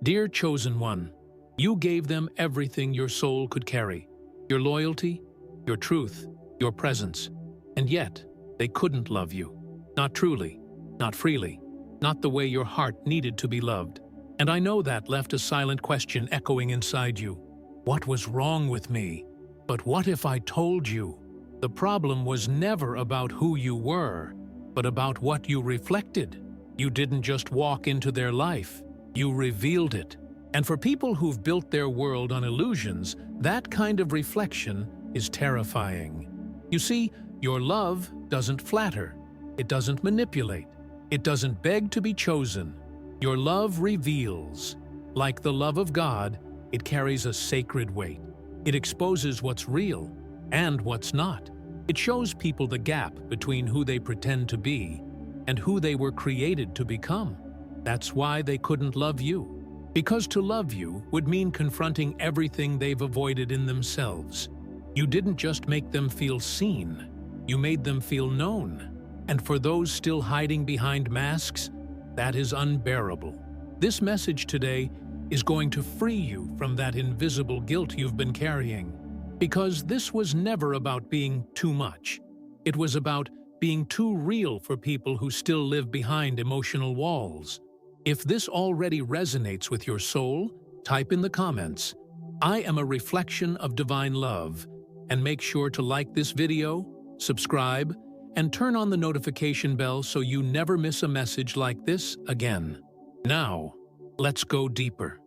Dear chosen one, you gave them everything your soul could carry, your loyalty, your truth, your presence, and yet they couldn't love you. Not truly, not freely, not the way your heart needed to be loved. And I know that left a silent question echoing inside you. What was wrong with me? But what if I told you? The problem was never about who you were, but about what you reflected. You didn't just walk into their life, you revealed it. And for people who've built their world on illusions, that kind of reflection is terrifying. You see, your love doesn't flatter, it doesn't manipulate, it doesn't beg to be chosen. Your love reveals. Like the love of God, it carries a sacred weight. It exposes what's real and what's not. It shows people the gap between who they pretend to be and who they were created to become. That's why they couldn't love you. Because to love you would mean confronting everything they've avoided in themselves. You didn't just make them feel seen, you made them feel known. And for those still hiding behind masks, that is unbearable. This message today is going to free you from that invisible guilt you've been carrying. Because this was never about being too much. It was about being too real for people who still live behind emotional walls. If this already resonates with your soul, type in the comments, "I am a reflection of divine love," and make sure to like this video, subscribe, and turn on the notification bell so you never miss a message like this again. Now, let's go deeper.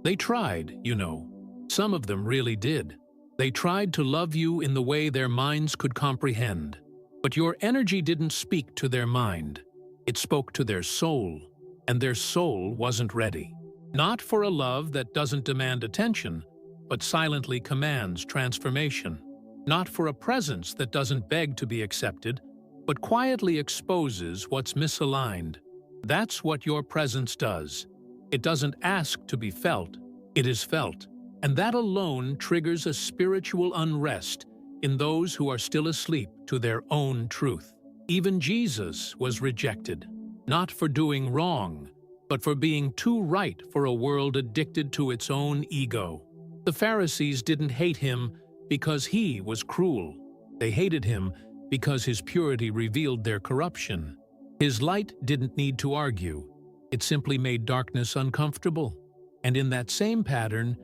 They tried, you know. Some of them really did. They tried to love you in the way their minds could comprehend. But your energy didn't speak to their mind. It spoke to their soul, and their soul wasn't ready. Not for a love that doesn't demand attention, but silently commands transformation. Not for a presence that doesn't beg to be accepted, but quietly exposes what's misaligned. That's what your presence does. It doesn't ask to be felt, it is felt. And that alone triggers a spiritual unrest in those who are still asleep to their own truth. Even Jesus was rejected, not for doing wrong, but for being too right for a world addicted to its own ego. The Pharisees didn't hate him because he was cruel. They hated him because his purity revealed their corruption. His light didn't need to argue. It simply made darkness uncomfortable. And in that same pattern,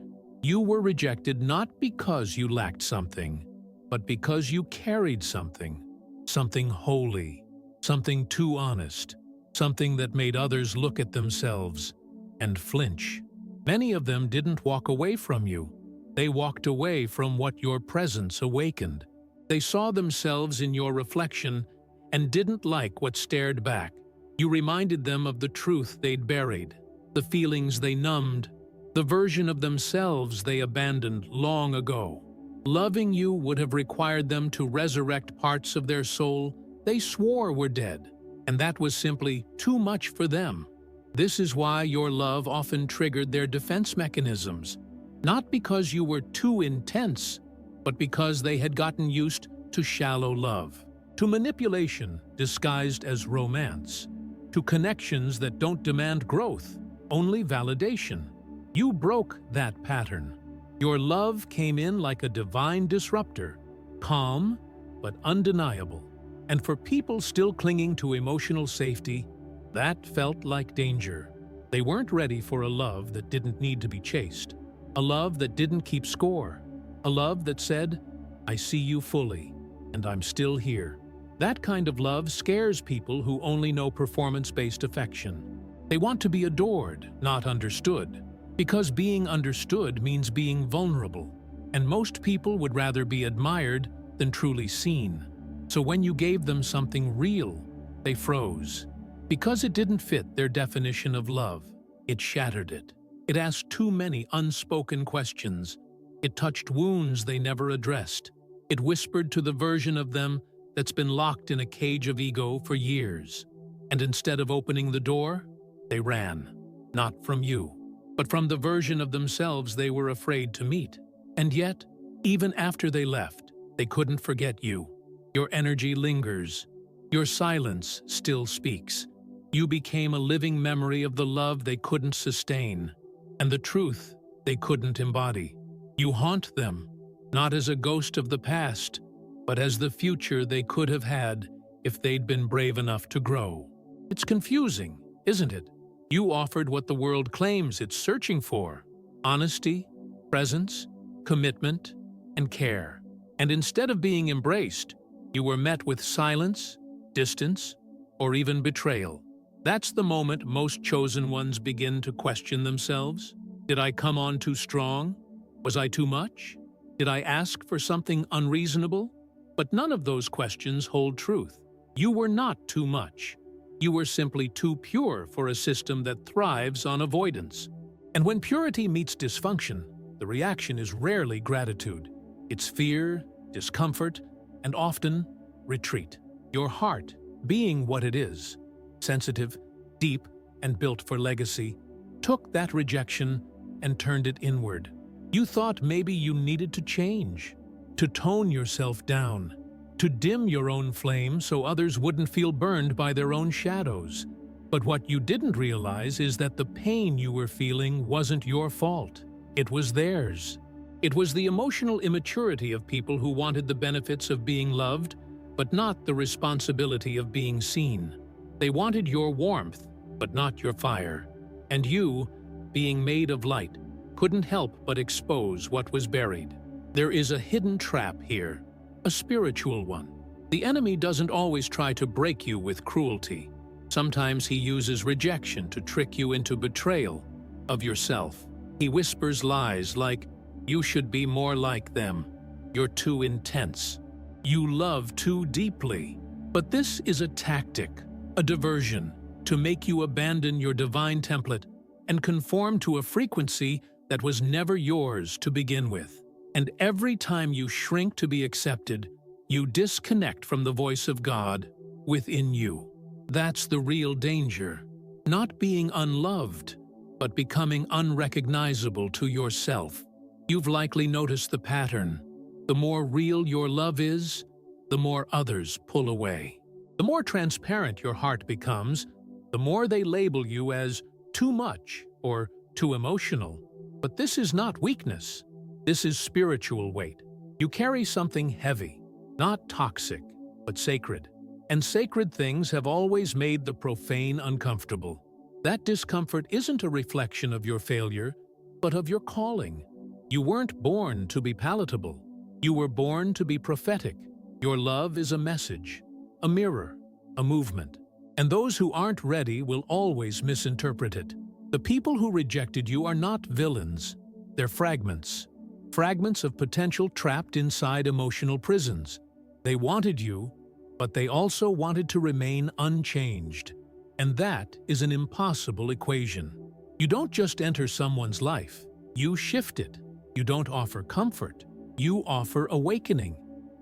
you were rejected not because you lacked something, but because you carried something. Something holy, something too honest, something that made others look at themselves and flinch. Many of them didn't walk away from you. They walked away from what your presence awakened. They saw themselves in your reflection and didn't like what stared back. You reminded them of the truth they'd buried, the feelings they numbed, the version of themselves they abandoned long ago. Loving you would have required them to resurrect parts of their soul they swore were dead, and that was simply too much for them. This is why your love often triggered their defense mechanisms, not because you were too intense, but because they had gotten used to shallow love, to manipulation disguised as romance, to connections that don't demand growth, only validation. You broke that pattern. Your love came in like a divine disruptor, calm but undeniable. And for people still clinging to emotional safety, that felt like danger. They weren't ready for a love that didn't need to be chased, a love that didn't keep score, a love that said, "I see you fully, and I'm still here." That kind of love scares people who only know performance-based affection. They want to be adored, not understood. Because being understood means being vulnerable, and most people would rather be admired than truly seen. So when you gave them something real, they froze. Because it didn't fit their definition of love, it shattered it. It asked too many unspoken questions. It touched wounds they never addressed. It whispered to the version of them that's been locked in a cage of ego for years. And instead of opening the door, they ran, not from you, but from the version of themselves they were afraid to meet. And yet, even after they left, they couldn't forget you. Your energy lingers. Your silence still speaks. You became a living memory of the love they couldn't sustain, and the truth they couldn't embody. You haunt them, not as a ghost of the past, but as the future they could have had if they'd been brave enough to grow. It's confusing, isn't it? You offered what the world claims it's searching for: honesty, presence, commitment, and care. And instead of being embraced, you were met with silence, distance, or even betrayal. That's the moment most chosen ones begin to question themselves. Did I come on too strong? Was I too much? Did I ask for something unreasonable? But none of those questions hold truth. You were not too much. You were simply too pure for a system that thrives on avoidance. And when purity meets dysfunction, the reaction is rarely gratitude. It's fear, discomfort, and often retreat. Your heart, being what it is, sensitive, deep, and built for legacy, took that rejection and turned it inward. You thought maybe you needed to change, to tone yourself down, to dim your own flame so others wouldn't feel burned by their own shadows. But what you didn't realize is that the pain you were feeling wasn't your fault. It was theirs. It was the emotional immaturity of people who wanted the benefits of being loved, but not the responsibility of being seen. They wanted your warmth, but not your fire. And you, being made of light, couldn't help but expose what was buried. There is a hidden trap here, a spiritual one. The enemy doesn't always try to break you with cruelty. Sometimes he uses rejection to trick you into betrayal of yourself. He whispers lies like, "You should be more like them. You're too intense. You love too deeply." But this is a tactic, a diversion, to make you abandon your divine template and conform to a frequency that was never yours to begin with. And every time you shrink to be accepted, you disconnect from the voice of God within you. That's the real danger. Not being unloved, but becoming unrecognizable to yourself. You've likely noticed the pattern. The more real your love is, the more others pull away. The more transparent your heart becomes, the more they label you as too much or too emotional. But this is not weakness. This is spiritual weight. You carry something heavy, not toxic, but sacred. And sacred things have always made the profane uncomfortable. That discomfort isn't a reflection of your failure, but of your calling. You weren't born to be palatable. You were born to be prophetic. Your love is a message, a mirror, a movement. And those who aren't ready will always misinterpret it. The people who rejected you are not villains. They're fragments. Fragments of potential trapped inside emotional prisons. They wanted you, but they also wanted to remain unchanged. And that is an impossible equation. You don't just enter someone's life. You shift it. You don't offer comfort. You offer awakening.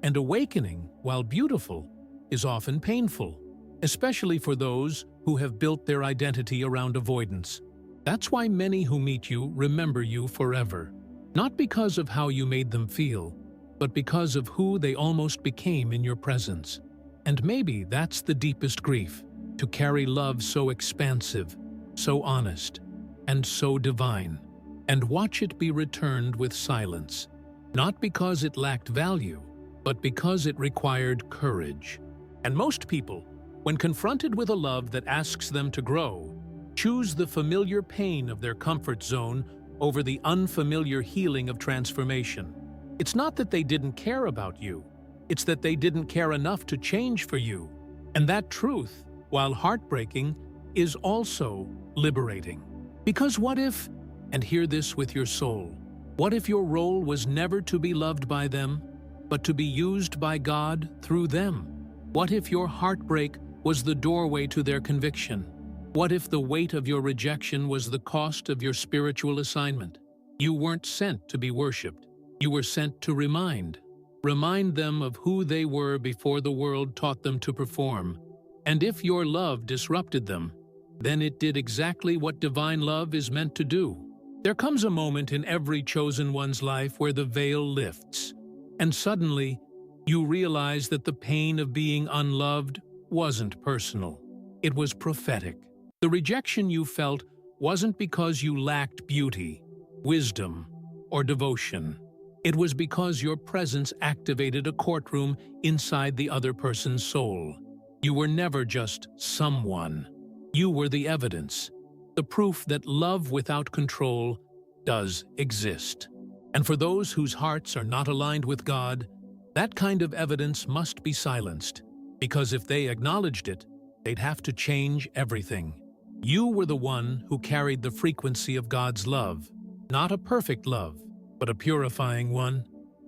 And awakening, while beautiful, is often painful, especially for those who have built their identity around avoidance. That's why many who meet you remember you forever. Not because of how you made them feel, but because of who they almost became in your presence. And maybe that's the deepest grief, to carry love so expansive, so honest, and so divine, and watch it be returned with silence. Not because it lacked value, but because it required courage. And most people, when confronted with a love that asks them to grow, choose the familiar pain of their comfort zone over the unfamiliar healing of transformation. It's not that they didn't care about you. It's that they didn't care enough to change for you. And that truth, while heartbreaking, is also liberating. Because what if, and hear this with your soul, what if your role was never to be loved by them, but to be used by God through them? What if your heartbreak was the doorway to their conviction? What if the weight of your rejection was the cost of your spiritual assignment? You weren't sent to be worshipped. You were sent to remind them of who they were before the world taught them to perform. And if your love disrupted them, then it did exactly what divine love is meant to do. There comes a moment in every chosen one's life where the veil lifts, and suddenly you realize that the pain of being unloved wasn't personal. It was prophetic. The rejection you felt wasn't because you lacked beauty, wisdom, or devotion. It was because your presence activated a courtroom inside the other person's soul. You were never just someone. You were the evidence, the proof that love without control does exist. And for those whose hearts are not aligned with God, that kind of evidence must be silenced, because if they acknowledged it, they'd have to change everything. You were the one who carried the frequency of God's love, not a perfect love, but a purifying one.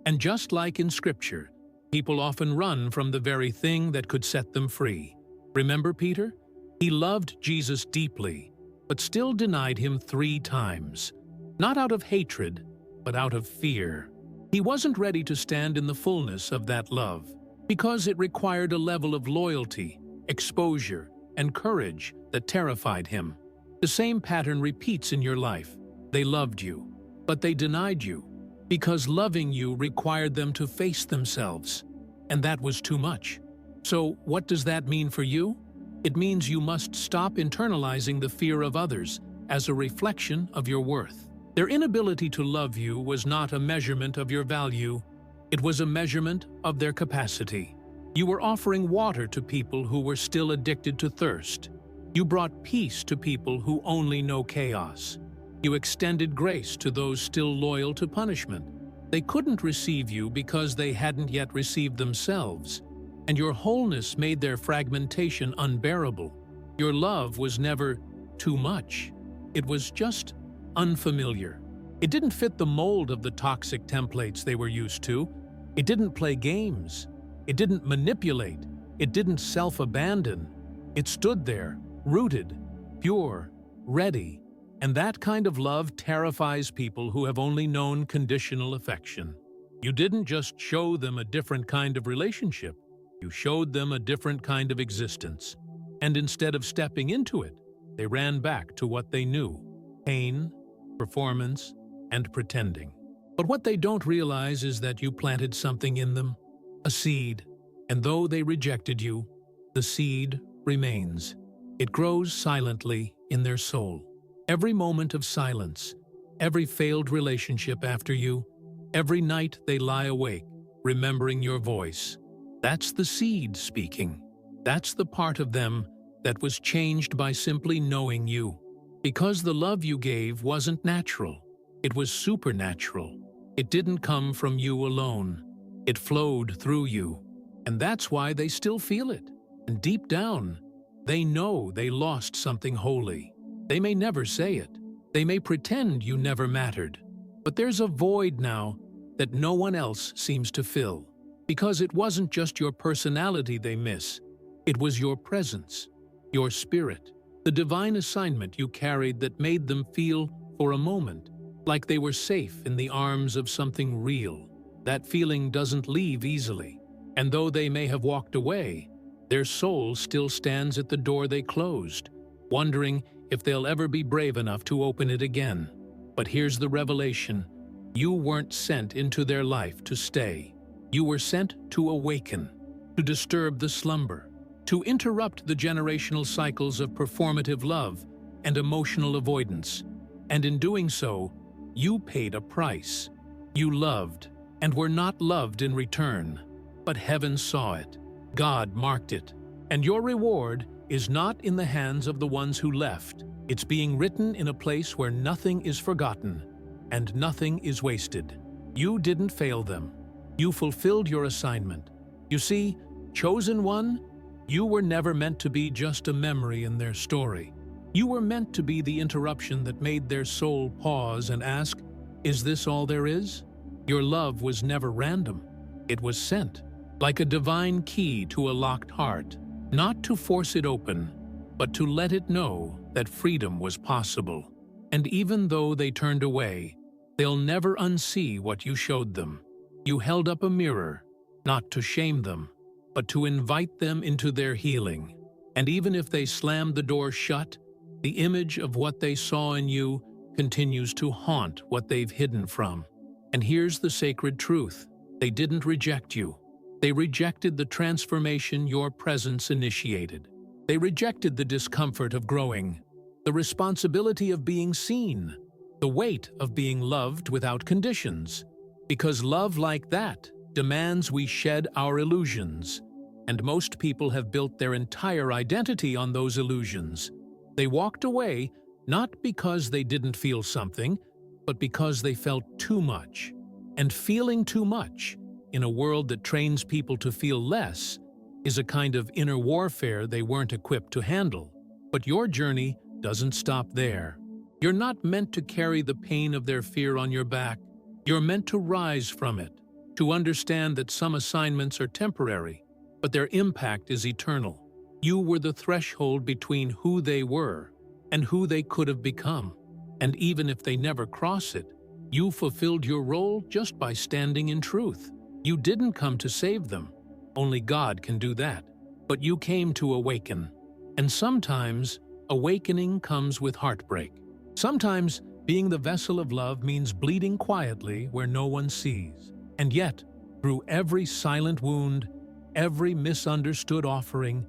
And just like in Scripture, people often run from the very thing that could set them free. Remember Peter? He loved Jesus deeply, but still denied him 3 times. Not out of hatred, but out of fear. He wasn't ready to stand in the fullness of that love, because it required a level of loyalty, exposure, and courage that terrified him. The same pattern repeats in your life. They loved you, but they denied you, because loving you required them to face themselves, and that was too much. So what does that mean for you? It means you must stop internalizing the fear of others as a reflection of your worth. Their inability to love you was not a measurement of your value, it was a measurement of their capacity. You were offering water to people who were still addicted to thirst. You brought peace to people who only know chaos. You extended grace to those still loyal to punishment. They couldn't receive you because they hadn't yet received themselves, and your wholeness made their fragmentation unbearable. Your love was never too much. It was just unfamiliar. It didn't fit the mold of the toxic templates they were used to. It didn't play games. It didn't manipulate. It didn't self-abandon. It stood there, rooted, pure, ready. And that kind of love terrifies people who have only known conditional affection. You didn't just show them a different kind of relationship. You showed them a different kind of existence. And instead of stepping into it, they ran back to what they knew: pain, performance, and pretending. But what they don't realize is that you planted something in them, a seed, and though they rejected you, the seed remains. It grows silently in their soul. Every moment of silence, every failed relationship after you, every night they lie awake, remembering your voice. That's the seed speaking. That's the part of them that was changed by simply knowing you. Because the love you gave wasn't natural. It was supernatural. It didn't come from you alone. It flowed through you. And that's why they still feel it. And deep down, they know they lost something holy. They may never say it. They may pretend you never mattered. But there's a void now that no one else seems to fill. Because it wasn't just your personality they miss. It was your presence, your spirit, the divine assignment you carried that made them feel, for a moment, like they were safe in the arms of something real. That feeling doesn't leave easily. And though they may have walked away, their soul still stands at the door they closed, wondering if they'll ever be brave enough to open it again. But here's the revelation. You weren't sent into their life to stay. You were sent to awaken, to disturb the slumber, to interrupt the generational cycles of performative love and emotional avoidance. And in doing so, you paid a price. You loved, and were not loved in return. But heaven saw it. God marked it. And your reward is not in the hands of the ones who left. It's being written in a place where nothing is forgotten and nothing is wasted. You didn't fail them. You fulfilled your assignment. You see, chosen one, you were never meant to be just a memory in their story. You were meant to be the interruption that made their soul pause and ask, is this all there is? Your love was never random. It was sent, like a divine key to a locked heart, not to force it open, but to let it know that freedom was possible. And even though they turned away, they'll never unsee what you showed them. You held up a mirror, not to shame them, but to invite them into their healing. And even if they slammed the door shut, the image of what they saw in you continues to haunt what they've hidden from. And here's the sacred truth. They didn't reject you. They rejected the transformation your presence initiated. They rejected the discomfort of growing, the responsibility of being seen, the weight of being loved without conditions. Because love like that demands we shed our illusions, and most people have built their entire identity on those illusions. They walked away not because they didn't feel something, but because they felt too much. And feeling too much, in a world that trains people to feel less, is a kind of inner warfare they weren't equipped to handle. But your journey doesn't stop there. You're not meant to carry the pain of their fear on your back. You're meant to rise from it, to understand that some assignments are temporary, but their impact is eternal. You were the threshold between who they were and who they could have become. And even if they never cross it, you fulfilled your role just by standing in truth. You didn't come to save them. Only God can do that. But you came to awaken. And sometimes, awakening comes with heartbreak. Sometimes, being the vessel of love means bleeding quietly where no one sees. And yet, through every silent wound, every misunderstood offering,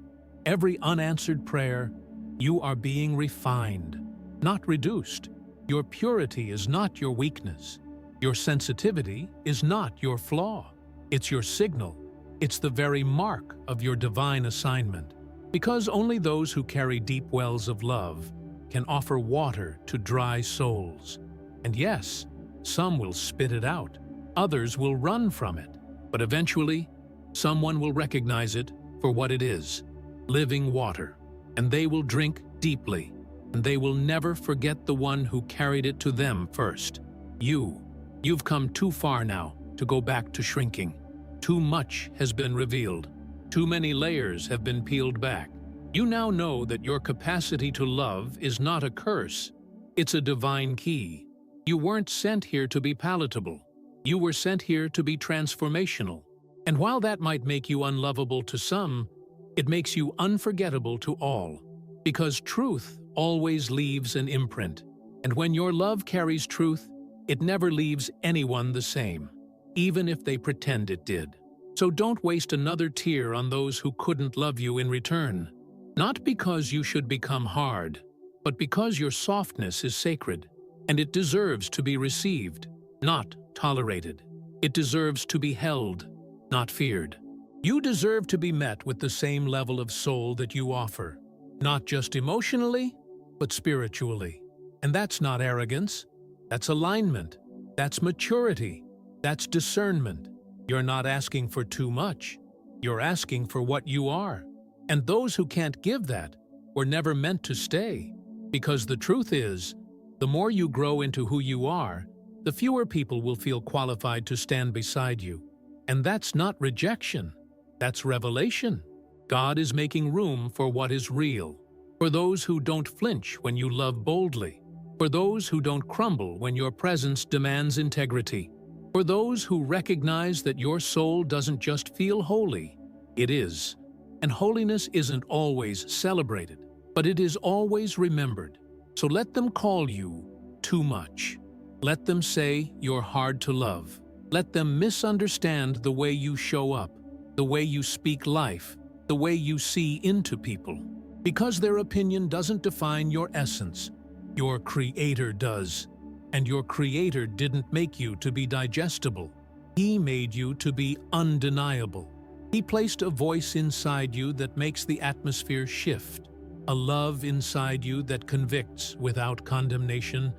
every unanswered prayer, you are being refined, not reduced. Your purity is not your weakness. Your sensitivity is not your flaw. It's your signal. It's the very mark of your divine assignment. Because only those who carry deep wells of love can offer water to dry souls. And yes, some will spit it out. Others will run from it. But eventually, someone will recognize it for what it is, living water. And they will drink deeply. And they will never forget the one who carried it to them first. You've come too far now to go back to shrinking. Too much has been revealed. Too many layers have been peeled back. You now know that your capacity to love is not a curse. It's a divine key. You weren't sent here to be palatable. You were sent here to be transformational. And while that might make you unlovable to some, it makes you unforgettable to all. Because truth always leaves an imprint. And when your love carries truth, it never leaves anyone the same, even if they pretend it did. So don't waste another tear on those who couldn't love you in return. Not because you should become hard, but because your softness is sacred, and it deserves to be received, not tolerated. It deserves to be held, not feared. You deserve to be met with the same level of soul that you offer, not just emotionally, but spiritually. And that's not arrogance. That's alignment. That's maturity. That's discernment. You're not asking for too much. You're asking for what you are. And those who can't give that were never meant to stay. Because the truth is, the more you grow into who you are, the fewer people will feel qualified to stand beside you. And that's not rejection. That's revelation. God is making room for what is real. For those who don't flinch when you love boldly. For those who don't crumble when your presence demands integrity. For those who recognize that your soul doesn't just feel holy, it is. And holiness isn't always celebrated, but it is always remembered. So let them call you too much. Let them say you're hard to love. Let them misunderstand the way you show up, the way you speak life, the way you see into people. Because their opinion doesn't define your essence, your Creator does. And your Creator didn't make you to be digestible. He made you to be undeniable. He placed a voice inside you that makes the atmosphere shift, a love inside you that convicts without condemnation,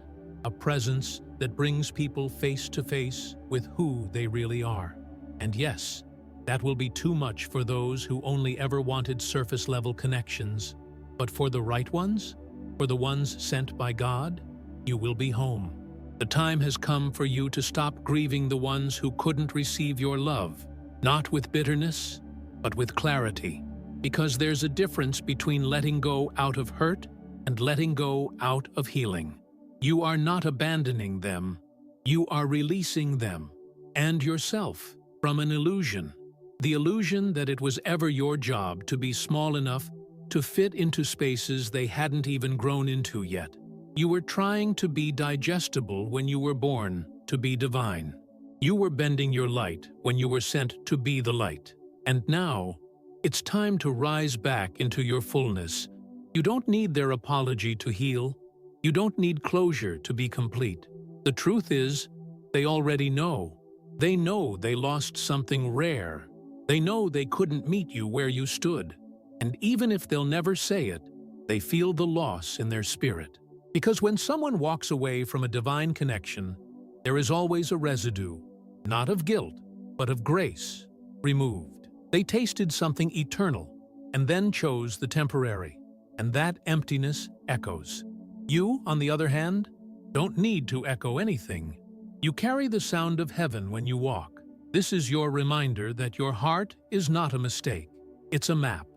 a presence that brings people face to face with who they really are. And yes, that will be too much for those who only ever wanted surface-level connections. But for the right ones, for the ones sent by God, you will be home. The time has come for you to stop grieving the ones who couldn't receive your love, not with bitterness, but with clarity. Because there's a difference between letting go out of hurt and letting go out of healing. You are not abandoning them. You are releasing them and yourself from an illusion. The illusion that it was ever your job to be small enough to fit into spaces they hadn't even grown into yet. You were trying to be digestible when you were born to be divine. You were bending your light when you were sent to be the light. And now, It's time to rise back into your fullness. You don't need their apology to heal. You don't need closure to be complete. The truth is, they already know. They know they lost something rare. They know they couldn't meet you where you stood. And even if they'll never say it, they feel the loss in their spirit. Because when someone walks away from a divine connection, there is always a residue, not of guilt, but of grace, removed. They tasted something eternal, and then chose the temporary, and that emptiness echoes. You, on the other hand, don't need to echo anything. You carry the sound of heaven when you walk. This is your reminder that your heart is not a mistake. It's a map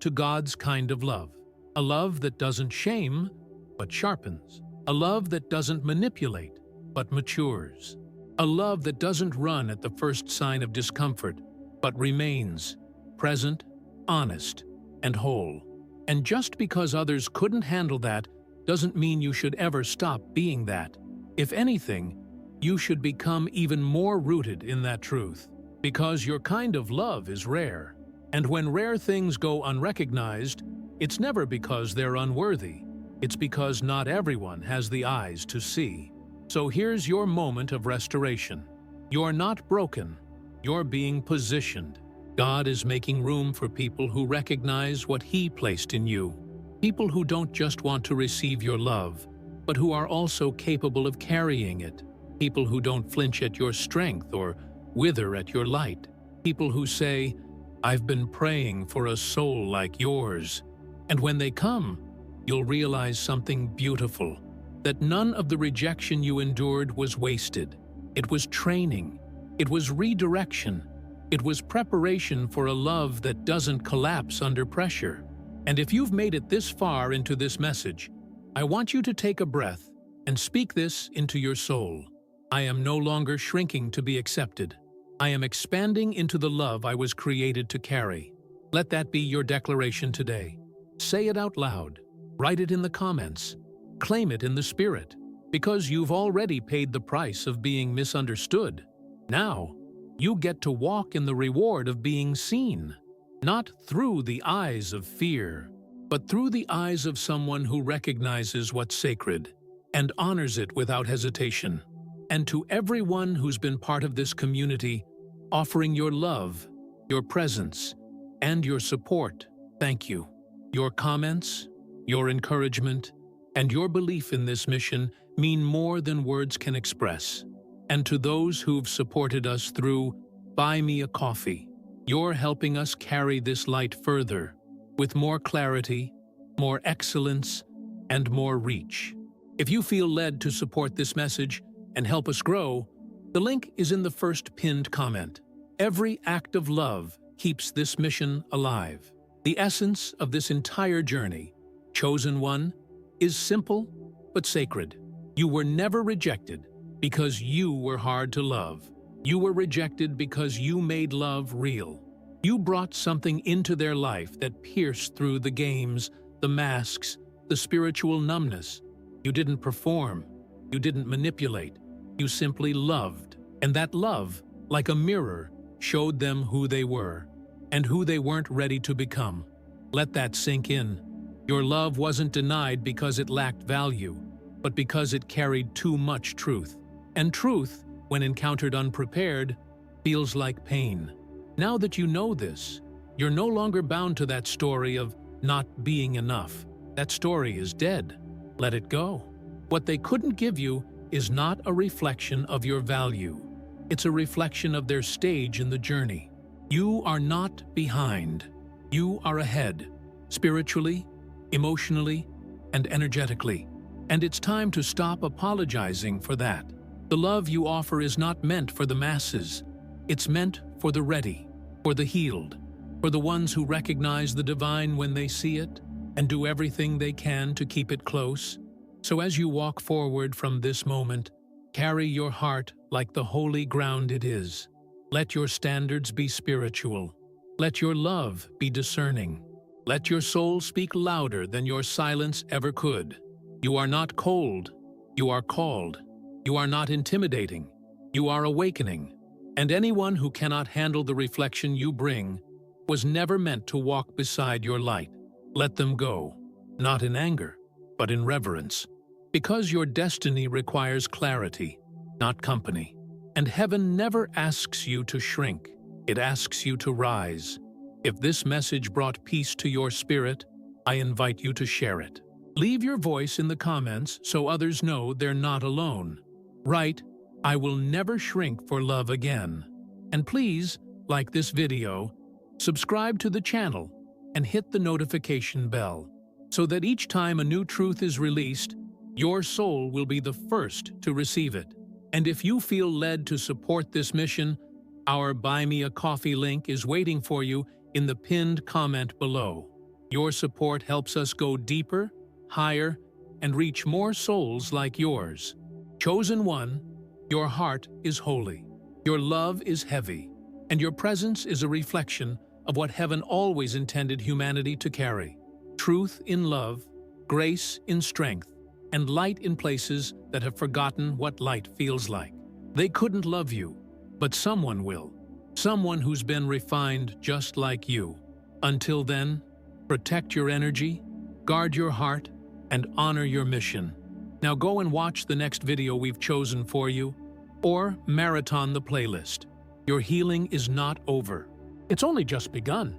to God's kind of love. A love that doesn't shame, but sharpens. A love that doesn't manipulate, but matures. A love that doesn't run at the first sign of discomfort, but remains present, honest, and whole. And just because others couldn't handle that doesn't mean you should ever stop being that. If anything, you should become even more rooted in that truth, because your kind of love is rare. And when rare things go unrecognized, it's never because they're unworthy. It's because not everyone has the eyes to see. So here's your moment of restoration. You're not broken. You're being positioned. God is making room for people who recognize what He placed in you. People who don't just want to receive your love, but who are also capable of carrying it. People who don't flinch at your strength or wither at your light. People who say, "I've been praying for a soul like yours." And when they come, you'll realize something beautiful, that none of the rejection you endured was wasted. It was training. It was redirection. It was preparation for a love that doesn't collapse under pressure. And if you've made it this far into this message, I want you to take a breath and speak this into your soul. I am no longer shrinking to be accepted. I am expanding into the love I was created to carry. Let that be your declaration today. Say it out loud. Write it in the comments. Claim it in the spirit, because you've already paid the price of being misunderstood. Now, you get to walk in the reward of being seen, not through the eyes of fear, but through the eyes of someone who recognizes what's sacred and honors it without hesitation. And to everyone who's been part of this community, offering your love, your presence, and your support, thank you. Your comments, your encouragement, and your belief in this mission mean more than words can express. And to those who've supported us through Buy Me a Coffee, you're helping us carry this light further, with more clarity, more excellence, and more reach. If you feel led to support this message and help us grow, the link is in the first pinned comment. Every act of love keeps this mission alive. The essence of this entire journey, Chosen One, is simple but sacred. You were never rejected because you were hard to love. You were rejected because you made love real. You brought something into their life that pierced through the games, the masks, the spiritual numbness. You didn't perform. You didn't manipulate. You simply loved. And that love, like a mirror, showed them who they were and who they weren't ready to become. Let that sink in. Your love wasn't denied because it lacked value, but because it carried too much truth. And truth, when encountered unprepared, feels like pain. Now that you know this, you're no longer bound to that story of not being enough. That story is dead. Let it go. What they couldn't give you is not a reflection of your value. It's a reflection of their stage in the journey. You are not behind. You are ahead, spiritually, emotionally, and energetically. And it's time to stop apologizing for that. The love you offer is not meant for the masses. It's meant for the ready, for the healed, for the ones who recognize the divine when they see it and do everything they can to keep it close. So as you walk forward from this moment, carry your heart like the holy ground it is. Let your standards be spiritual. Let your love be discerning. Let your soul speak louder than your silence ever could. You are not cold. You are called. You are not intimidating. You are awakening. And anyone who cannot handle the reflection you bring was never meant to walk beside your light. Let them go, not in anger, but in reverence. Because your destiny requires clarity, not company. And heaven never asks you to shrink, it asks you to rise. If this message brought peace to your spirit, I invite you to share it. Leave your voice in the comments so others know they're not alone. Write, "I will never shrink for love again." And please, like this video, subscribe to the channel, and hit the notification bell, so that each time a new truth is released, your soul will be the first to receive it. And if you feel led to support this mission, our Buy Me a Coffee link is waiting for you in the pinned comment below. Your support helps us go deeper, higher, and reach more souls like yours. Chosen one, your heart is holy, your love is heavy, and your presence is a reflection of what heaven always intended humanity to carry: truth in love, grace in strength, and light in places that have forgotten what light feels like. They couldn't love you, but someone will. Someone who's been refined just like you. Until then, protect your energy, guard your heart, and honor your mission. Now go and watch the next video we've chosen for you, or marathon the playlist. Your healing is not over. It's only just begun.